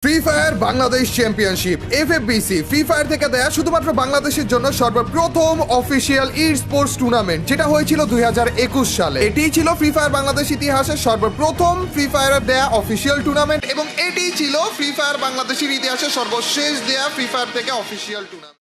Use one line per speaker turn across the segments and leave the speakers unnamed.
Free fire Bangladesh championship FFBC free fire থেকে দেয়া শুধুমাত্র বাংলাদেশের জন্য সর্বপ্রথম অফিসিয়াল ই স্পোর্টস টুর্নামেন্ট, যেটা হয়েছিল 2021 সালে। এটিই ছিল ফ্রি ফায়ার বাংলাদেশ ইতিহাসের সর্বপ্রথম ফ্রি ফায়ারের দেয়া অফিসিয়াল টুর্নামেন্ট এবং এটিই ছিল ফ্রি ফায়ার বাংলাদেশের ইতিহাসে সর্বশেষ দেয়া ফ্রি ফায়ার থেকে অফিসিয়াল টুর্নামেন্ট।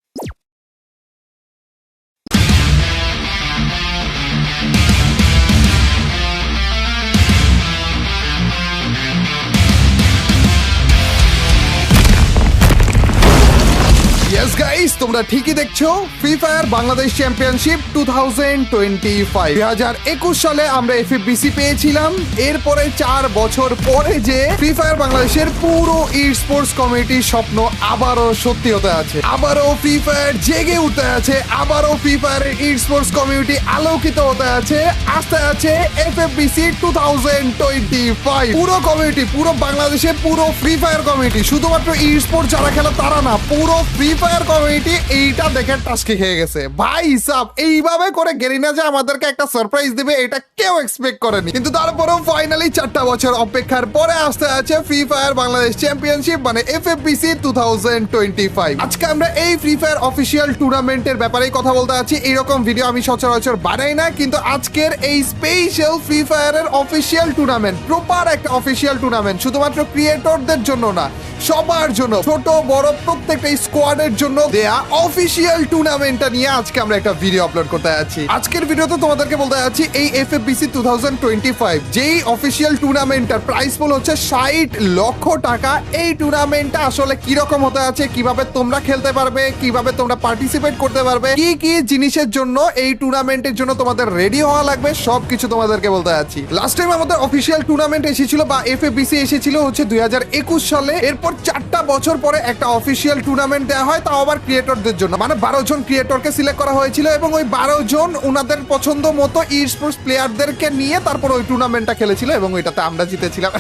ইয়েস গাইস, তোমরা ঠিকই দেখছো, ফ্রি ফায়ার বাংলাদেশ চ্যাম্পিয়নশিপ 2025 2021 সালে আমরা এফএফবিসি পেয়েছিলাম। এরপরে 4 বছর পরে যে ফ্রি ফায়ার বাংলাদেশের পুরো ই স্পোর্টস কমিউনিটির স্বপ্ন আবারও সত্যি হতে আছে, আবারও ফ্রি ফায়ার জেগে উঠতে আছে, আবারও ফ্রি ফায়ারের ই স্পোর্টস কমিউনিটি আলোকিত হতে আছে। আসতে আছে এফএফবিসি 2025। পুরো কমিউনিটি, পুরো বাংলাদেশের পুরো ফ্রি ফায়ার কমিউনিটি, শুধুমাত্র ই স্পোর্টস যারা খেলে তারা না, পুরো ফ্রি ফায়ার কমিউনিটি এইটা দেখে টাস্কি খেয়ে গেছে। ভাই সাব, এইভাবে করে গেরিনা যে আমাদেরকে একটা সারপ্রাইজ দিবে এটা কেউ এক্সপেক্ট করেনি, কিন্তু তারপরেও ফাইনালি 4টা বছর অপেক্ষার পরে আসতে আছে ফ্রি ফায়ার বাংলাদেশ চ্যাম্পিয়নশিপ মানে এফএফবিসি 2025। আজকে আমরা এই ফ্রি ফায়ার অফিসিয়াল টুর্নামেন্টের ব্যাপারেই কথা বলতে আছি। এইরকম ভিডিও আমি সচরাচর বানাই না, কিন্তু আজকের এই স্পেশাল ফ্রি ফায়ারের অফিসিয়াল টুর্নামেন্ট, প্রপার একটা অফিসিয়াল টুর্নামেন্ট, শুধুমাত্র ক্রিয়েটরদের জন্য না, সবার জন্য, ছোট বড় প্রত্যেকটা স্কোয়াডের জন্য দেয়া অফিসিয়াল টুর্নামেন্টটা নিয়ে আজকে আমরা একটা ভিডিও আপলোড করতে যাচ্ছি। আজকের ভিডিওতে তোমাদেরকে বলতে যাচ্ছি এই এফএফবিসি 2025 যেই অফিসিয়াল টুর্নামেন্টটার প্রাইস পুল হচ্ছে 60 লক্ষ টাকা। এই টুর্নামেন্টটা আসলে কি রকম হতে আছে, কিভাবে তোমরা খেলতে পারবে, কিভাবে তোমরা পার্টিসিপেট করতে পারবে, কি কি জিনিসের জন্য এই টুর্নামেন্টের জন্য তোমাদের রেডি হওয়া লাগবে, সবকিছু তোমাদেরকে বলতে যাচ্ছি। লাস্ট টাইম আমাদের অফিসিয়াল টুর্নামেন্ট এসেছিল বা এফএফবিসি এসেছিল হচ্ছে 2021 সালে। এরপর 4টা বছর পরে একটা অফিসিয়াল টুর্নামেন্ট দেওয়া হয়, তাও আবার ক্রিয়েটরদের জন্য, মানে 12 জন ক্রিয়েটরকে সিলেক্ট করা হয়েছিল এবং ওই 12 জন ওনাদের পছন্দ মতো ই স্পোর্টস প্লেয়ারদেরকে নিয়ে তারপর ওই টুর্নামেন্টটা খেলেছিল এবং ওইটাতে আমরা জিতেছিলাম।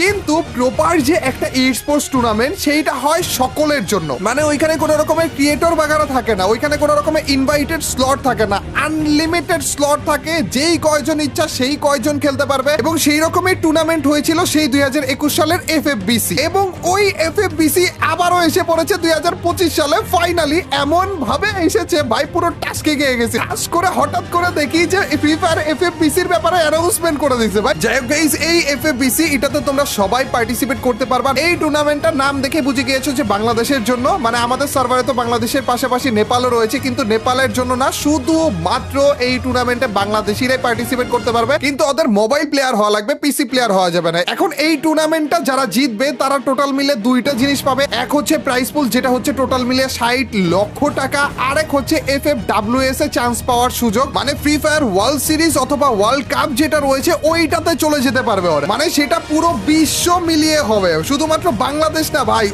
কিন্তু প্রপার যে একটা ই স্পোর্টস টুর্নামেন্ট সেইটা হয় সকলের জন্য, মানে ওইখানে কোনো রকমের ক্রিয়েটর বাগারা থাকে না, ওইখানে কোনো রকমের ইনভাইটেড স্লট থাকে না, আনলিমিটেড স্লট থাকে, যেই কয়জন ইচ্ছা সেই কয়জন খেলতে পারবে। এবং সেই রকমের টুর্নামেন্ট হয়েছিল সেই 2021 সালের এফএফবিসি, এবং ওই এফএফবিসি আবারও এসে পড়েছে 2025 সালে। ফাইনালি এমন ভাবে এসেছে ভাই, পুরো টাস্কে গিয়ে গেছে। টাস্ক করে হঠাৎ করে দেখি যে ফ্রি ফায়ার এফএফবিসির ব্যাপারে অ্যানাউন্সমেন্ট করে দিয়েছে ভাই। যাই হোক গাইস, এই এফএফবিসি এটাতে তোমরা সবাই পার্টিসিপেট করতে পারবা। এই টুর্নামেন্টটার নাম দেখে বুঝে গিয়েছো যে বাংলাদেশের জন্য, মানে আমাদের সার্ভারে তো বাংলাদেশের পাশাপাশি নেপালও রয়েছে, কিন্তু নেপালের জন্য না, শুধু মাত্র এই টুর্নামেন্টে বাংলাদেশিরাই পার্টিসিপেট করতে পারবে, কিন্তু ওদের মোবাইল প্লেয়ার হওয়া লাগবে, পিসি প্লেয়ার হওয়া যাবে না। এখন এই টুর্নামেন্টটা যারা জিতবে তারা টোটাল মিলে দুইটা জিনিস পাবে। এক হচ্ছে প্রাইস পুল, যেটা হচ্ছে টোটাল মিলে 60 লক্ষ টাকা, আরেক হচ্ছে এফএফডব্লিউএস এ চান্স পাওয়ার সুযোগ, মানে ফ্রি ফায়ার ওয়ার্ল্ড সিরিজ অথবা ওয়ার্ল্ড কাপ যেটা রয়েছে ওইটাতে চলে যেতে পারবে ওরা, মানে সেটা পুরো বিশ্ব মিলিয়ে হবে, শুধুমাত্র বাংলাদেশ না ভাই,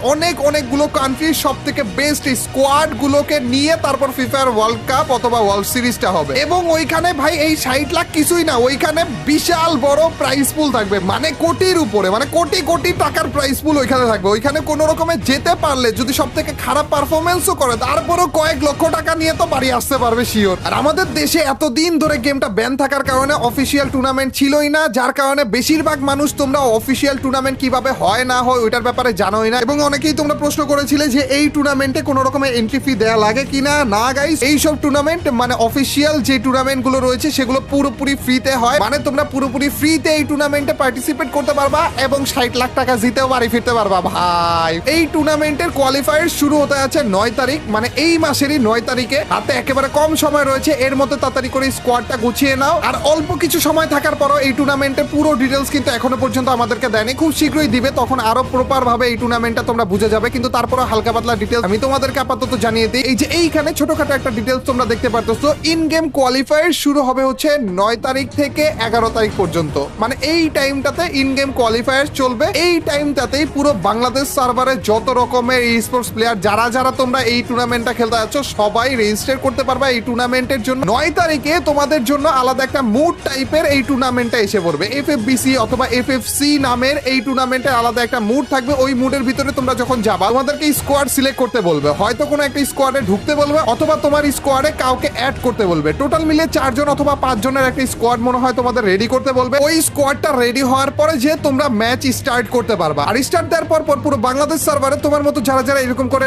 অনেকগুলো কান্ট্রির সব থেকে বেস্ট স্কোয়াড গুলোকে নিয়ে তারপর ফ্রি ফায়ার ওয়ার্ল্ড কাপ অথবা ওয়ার্ল্ড সিরিজটা হবে। এবং ওইখানে ভাই এই 60 লাখ কিছুই না, ওইখানে বিশাল বড় প্রাইস পুল থাকবে, মানে কোটির উপরে, মানে কোটি কোটি টাকার প্রাইস পুল ওইখানে থাকবে। ওইখানে কোনো রকমে যেতে পারলে, যদি সব থেকে খারাপ পারফরমেন্সও করে, তারপরও কয়েক লক্ষ টাকা নিয়ে তো বাড়ি আসতে পারবে শিওর। আর আমাদের দেশে এতদিন ধরে গেমটা ব্যান থাকার কারণে অফিসিয়াল টুর্নামেন্ট ছিলই না, যার কারণে বেশিরভাগ মানুষ তোমরা অফিসিয়াল টুর্নামেন্ট কিভাবে হয় না হয় ওইটার ব্যাপারে জানোই না। এবং অনেকেই তোমরা প্রশ্ন করেছিলে যে এই টুর্নামেন্টে কোনো রকমের এন্ট্রি ফি দেওয়া লাগে কিনা। না গাইস, এইসব টুর্নামেন্ট মানে অফিসিয়াল যে টুর্নামেন্ট গুলো রয়েছে সেগুলো পুরোপুরি ফ্রিতে হয়, মানে তোমরা পুরোপুরি ফ্রিতে এই টুর্নামেন্টে পার্টিসিপেট করতে পারবা এবং 60 লাখ টাকা জিতেও বাড়ি ফিরতে পারবা ভাই। এই টুর্নামেন্টের কোয়ালিফায়ার শুরু হতে আছে 9 তারিখ, মানে এই মাসেরই 9 তারিখে। হাতে একেবারে কম সময় রয়েছে, এর মধ্যে তাড়াতাড়ি করে স্কোয়াডটা গুছিয়ে নাও। আর অল্প কিছু সময় থাকার পরও এই টুর্নামেন্টের পুরো ডিটেলস কিন্তু এখনো পর্যন্ত আমাদেরকে দেয়নি, খুব শীঘ্রই দিবে, তখন আরো প্রপার ভাবে এই টুর্নামেন্টটা তোমরা বুঝে যাবে। কিন্তু তারপরে হালকা পাতলা ডিটেলস আমি তোমাদেরকে আপাতত জানিয়ে দিই। এই যে এইখানে ছোটখাটো একটা ডিটেলস তোমরা দেখতে পারতেছো, ইন গেম কোয়ালিফায়ার শুরু হবে হচ্ছে 9 তারিখ থেকে 11 তারিখ পর্যন্ত, মানে এই টাইমটাতে ইন গেম কোয়ালিফায়ার চলবে। এই টাইমটাতেই পুরো বাংলাদেশ সার্ভারে যত রকমের ই স্পোর্টস প্লেয়ার যারা তোমরা এই টুর্নামেন্টটা খেলতে যাচ্ছ সবাই রেজিস্টার করতে পারবে এই টুর্নামেন্টের জন্য। 9 তারিখে তোমাদের জন্য আলাদা একটা মুড টাইপের এই টুর্নামেন্টটা এসে পড়বে। এফএফবিসি অথবা এফএফসি নামের এই টুর্নামেন্টে আলাদা একটা মুড থাকবে। ওই মুডের ভিতরে তোমরা যখন যাবা তোমাদেরকে স্কোয়াড সিলেক্ট করতে বলবে, হয়তো কোনো একটা স্কোয়াডে ঢুকতে বলবে অথবা তোমার স্কোয়াডে কাউকে অ্যাড করতে বলবে। টোটাল মিলে 4 জন অথবা 5 জনের একটা স্কোয়াড মনে হয় তোমাদের রেডি করতে বলবে। ওই স্কোয়াডটা রেডি হওয়ার পরে যে তোমরা ম্যাচ স্টার্ট করতে পারবা, আর স্টার্ট দেওয়ার পর পুরো বাংলাদেশ আমাদের সার্ভারে তোমার মতো যারা যারা এরকম করে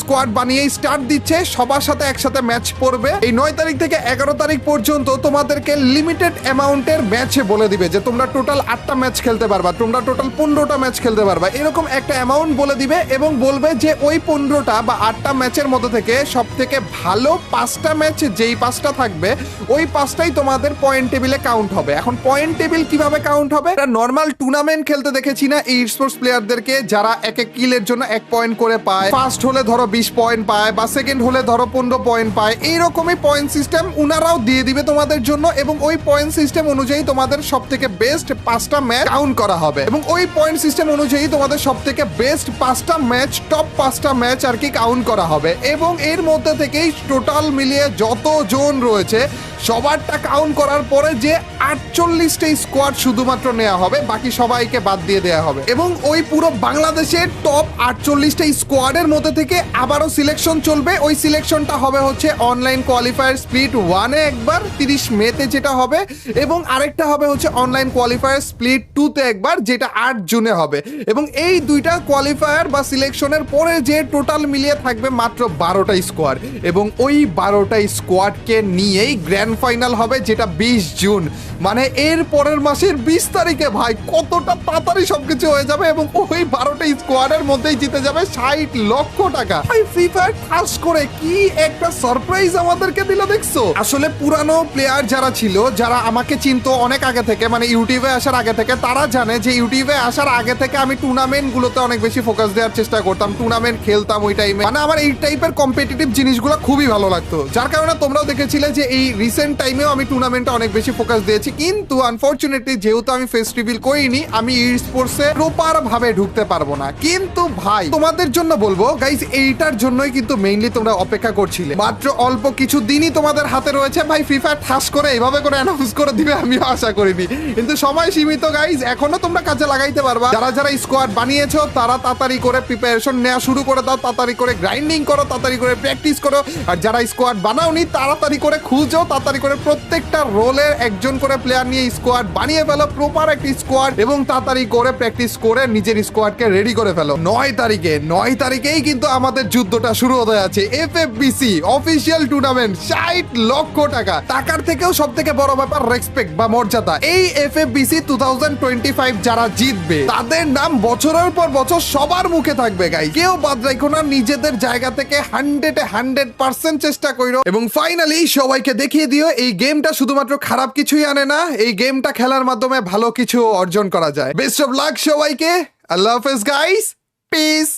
স্কোয়াড বানিয়ে স্টার্ট দিচ্ছে সবার সাথে একসাথে ম্যাচ পড়বে। এই 9 তারিখ থেকে 11 তারিখ পর্যন্ত তোমাদেরকে লিমিটেড অ্যামাউন্টের ম্যাচ বলে দিবে যে তোমরা টোটাল 8টা ম্যাচ খেলতে পারবা, তোমরা টোটাল 15টা ম্যাচ খেলতে পারবা, এরকম একটা অ্যামাউন্ট বলে দিবে এবং বলবে যে ওই 15টা বা 8টা ম্যাচের মধ্যে থেকে সব থেকে ভালো 5টা ম্যাচ যেই 5টা থাকবে ওই 5টাই তোমাদের পয়েন্ট টেবিলে কাউন্ট হবে। এখন পয়েন্ট টেবিল কিভাবে কাউন্ট হবে? এটা নর্মাল টুর্নামেন্ট খেলতে দেখেছি না এই স্পোর্টস প্লেয়ারদেরকে, যারা এক এক কিলের জন্য 1 পয়েন্ট করে পায়, ফার্স্ট হলে ধরো 20 পয়েন্ট পায় বা সেকেন্ড হলে ধরো 15 পয়েন্ট পায়, এইরকমই পয়েন্ট সিস্টেম উনারাও দিয়ে দিবে তোমাদের জন্য এবং ওই পয়েন্ট সিস্টেম অনুযায়ী তোমাদের সব থেকে বেস্ট 5টা ম্যাচ কাউন্ট করা হবে এবং ওই পয়েন্ট সিস্টেম অনুযায়ী তোমাদের সব থেকে বেস্ট 5টা ম্যাচ, টপ 5টা ম্যাচ আর কি কাউন্ট করা হবে এবং এর মধ্যে থেকেই টোটাল মিলিয়ে যত জন রয়েছে সবারটা কাউন্ট করার পরে যে 48টা স্কোয়াড শুধুমাত্র নেওয়া হবে, বাকি সবাইকে বাদ দিয়ে দেওয়া হবে এবং ওই পুরো বাংলাদেশের টপ 48টা স্কোয়াডের মধ্যে থেকে আবারও সিলেকশন চলবে। ওই সিলেকশনটা হবে হচ্ছে অনলাইন কোয়ালিফায়ার স্প্লিট 1-এ একবার 30 মেতে যেটা হবে এবং আরেকটা হবে হচ্ছে অনলাইন কোয়ালিফায়ার স্প্লিট 2-তে একবার যেটা 8 জুনে হবে এবং এই দুইটা কোয়ালিফায়ার বা সিলেকশনের পরে যে টোটাল মিলিয়ে থাকবে মাত্র 12টা স্কোয়াড এবং ওই 12টা স্কোয়াডকে নিয়েই গ্র্যান্ড ফাইনাল হবে যেটা 20 জুন, মানে এর পরের মাসের 20 তারিখে। ভাই কতটা তাড়াতাড়ি সবকিছু হয়ে যাবে এবং ওই 12টা স্কোয়াডের মধ্যেই জিতে যাবে 60 লক্ষ টাকা। ভাই ফ্রি ফায়ার খাস করে কি একটা সারপ্রাইজ আমাদেরকে দিল দেখছো। আসলে পুরানো প্লেয়ার যারা ছিল, যারা আমাকে চিনতো অনেক আগে থেকে, মানে ইউটিউবে আসার আগে থেকে, তারা জানে যে ইউটিউবে আসার আগে থেকে আমি টুর্নামেন্ট গুলোতে অনেক বেশি ফোকাস দেওয়ার চেষ্টা করতাম, টুর্নামেন্ট খেলতাম ওই টাইমে, মানে আমার এই টাইপের কম্পিটিটিভ জিনিসগুলো খুবই ভালো লাগতো, যার কারণে তোমরাও দেখেছিলে যে এই রিসেন্ট টাইমেও আমি টুর্নামেন্টে অনেক বেশি ফোকাস দিয়েছি। কিন্তু আনফরচুনেটলি যেহেতু আমি ফেস রিভিল করিনি, আমি ই স্পোর্টসে প্রপার ভাবে ঢুকতে পারবো না। কিন্তু ভাই তোমাদের জন্য বলবো গাইস, এইটার জন্যই কিন্তু মেইনলি তোমরা অপেক্ষা করছিলে, মাত্র অল্প কিছু দিনই তোমাদের হাতে রয়েছে। ভাই ফ্রি ফায়ার ঠাস করে এইভাবে করে অ্যানাউন্স করে দিবে আমিও আশা করিনি, কিন্তু সময় সীমিত গাইস, এখনো তোমরা কাজে লাগাইতে পারবা। যারা যারা স্কোয়াড বানিয়েছো তারা তাড়াতাড়ি করে প্রিপারেশন নেওয়া শুরু করে দাও, তাড়াতাড়ি করে গ্রাইন্ডিং করো, তাড়াতাড়ি করে প্র্যাকটিস করো। আর যারা স্কোয়াড বানাওনি তাড়াতাড়ি করে খুঁজো, তাড়াতাড়ি করে প্রত্যেকটা রোলের একজন করে প্লেয়ার নিয়ে স্কোয়াড বানিয়ে ফেলো, প্রপার একটা স্কোয়াড, এবং তাড়াতাড়ি করে প্র্যাকটিস করে নিজের স্কোয়াডকে রেডি করে ফেলো। 9 তারিখেই কিন্তু আমাদের যুদ্ধটা শুরু হতে যাচ্ছে। এফএফবিসি অফিসিয়াল টুর্নামেন্ট, 60 লক্ষ টাকা। টাকার থেকেও সব থেকে বড় ব্যাপার রেসপেক্ট বা মর্যাদা। এই এফএফবিসি 2025 যারা জিতবে তাদের নাম বছরের পর বছর সবার মুখে থাকবে গাই, কেউ বাদ রাখো না, নিজেদের জায়গা থেকে 100% চেষ্টা করো এবং ফাইনালি সবাইকে দেখিয়ে দিও এই গেমটা শুধুমাত্র খারাপ কিছুই আনে না, এই গেমটা খেলার মাধ্যমে ভালো কিছু অর্জন করা যায়। বেস্ট অফ লাক সবাইকে, আল্লাহ হাফেজ গাইস, পিস।